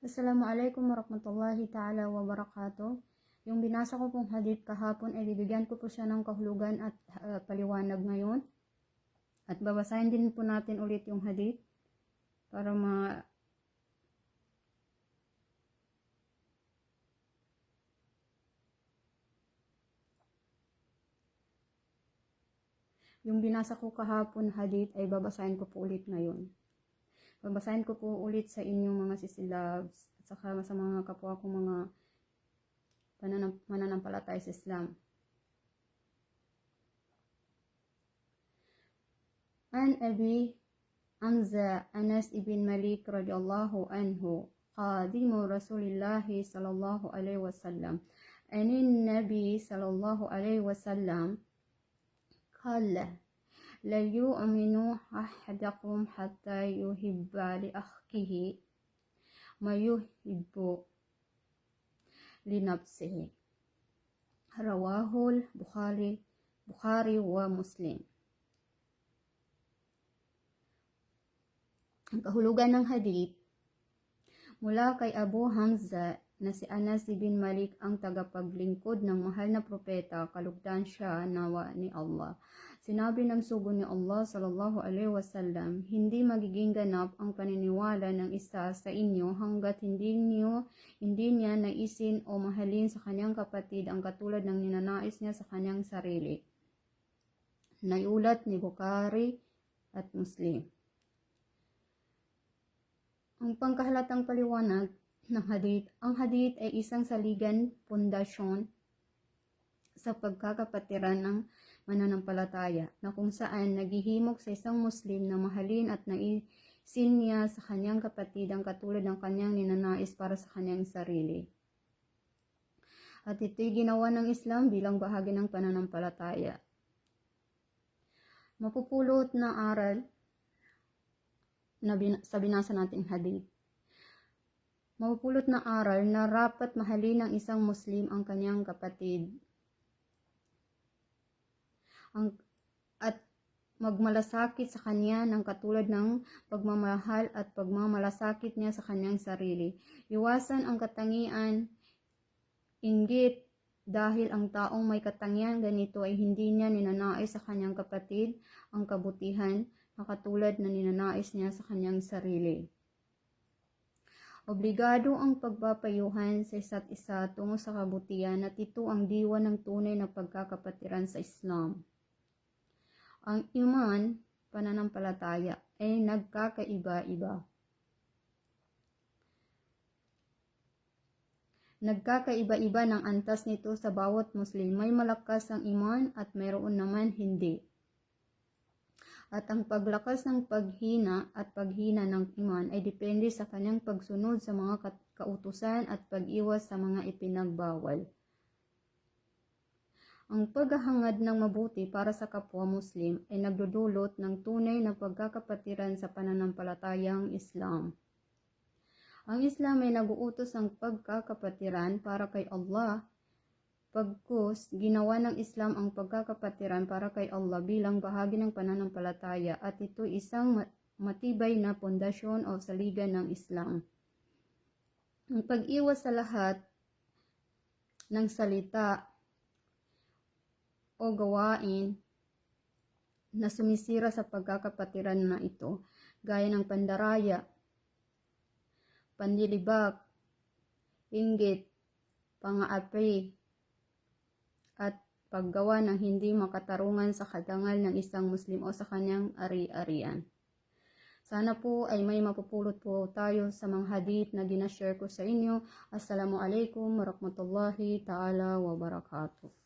Assalamualaikum warahmatullahi ta'ala wabarakatuh. Yung binasa ko pong hadith kahapon ay bibigyan ko po siya ng kahulugan at paliwanag ngayon. At babasahin din po natin ulit yung hadith para yung binasa ko kahapon hadith ay babasahin ko po ulit ngayon. Babasahin ko po ulit sa inyong mga sisilabs at saka sa mga kapwa kong mga mananampalataya sa Islam. An Abi Hamza Anas ibn Malik radhiyallahu anhu qadimu Rasulillah sallallahu alaihi wasallam anin Nabi sallallahu alaihi wasallam qala la yu'minu ahadakum hatta yuhibba li akhihi ma yuhibbu li nafsihi. Rawahul Bukhari wa Muslim. Ang kahulugan ng hadith mula kay Abu Hamza na si Anas bin Malik ang tagapaglingkod ng mahal na propeta, kalugdan siya nawa ni Allah. Sinabi ng sugo ni Allah sallallahu alaihi wasallam, hindi magiging ganap ang paniniwala ng isa sa inyo hanggat hindi niya naisin o mahalin sa kanyang kapatid ang katulad ng ninanais niya sa kanyang sarili. Naiulat ni Bukhari at Muslim. Ang pangkahalatang paliwanag ng hadith. Ang hadith ay isang saligan pundasyon sa pagkakapatiran ng mananampalataya na kung saan naghihimok sa isang Muslim na mahalin at naisin niya sa kanyang kapatid ang katulad ng kanyang ninanais para sa kanyang sarili. At ito'y ginawa ng Islam bilang bahagi ng pananampalataya. Mapupulot na aral sa binasa nating hadith. Mapupulot na aral na rapat mahalin ng isang Muslim ang kanyang kapatid at magmalasakit sa kanya ng katulad ng pagmamahal at pagmamalasakit niya sa kanyang sarili. Iwasan ang katangian, inggit, dahil ang taong may katangian ganito ay hindi niya ninanais sa kanyang kapatid ang kabutihan na katulad na ninanais niya sa kanyang sarili. Obligado ang pagpapayuhan sa isa't isa tungo sa kabutihan at ito ang diwa ng tunay na pagkakapatiran sa Islam. Ang iman, pananampalataya, ay nagkakaiba-iba. Nagkakaiba-iba ng antas nito sa bawat Muslim. May malakas ang iman at mayroon naman hindi. At ang paglakas ng paghina at paghina ng iman ay depende sa kanyang pagsunod sa mga kautusan at pag-iwas sa mga ipinagbawal. Ang paghahangad ng mabuti para sa kapwa Muslim ay nagdudulot ng tunay na pagkakapatiran sa pananampalatayang Islam. Ang Islam ay nag-uutos ng pagkakapatiran para kay Allah. Pagkus, ginawa ng Islam ang pagkakapatiran para kay Allah bilang bahagi ng pananampalataya at ito isang matibay na pundasyon o saligan ng Islam. Ang pag-iwas sa lahat ng salita o gawain na sumisira sa pagkakapatiran na ito, gaya ng pandaraya, panlilibak, inggit, pang-aapi, at paggawa ng hindi makatarungan sa kadangal ng isang Muslim o sa kanyang ari-arian. Sana po ay may mapupulot po tayo sa mga hadith na ginashare ko sa inyo. Assalamualaikum warahmatullahi ta'ala wabarakatuh.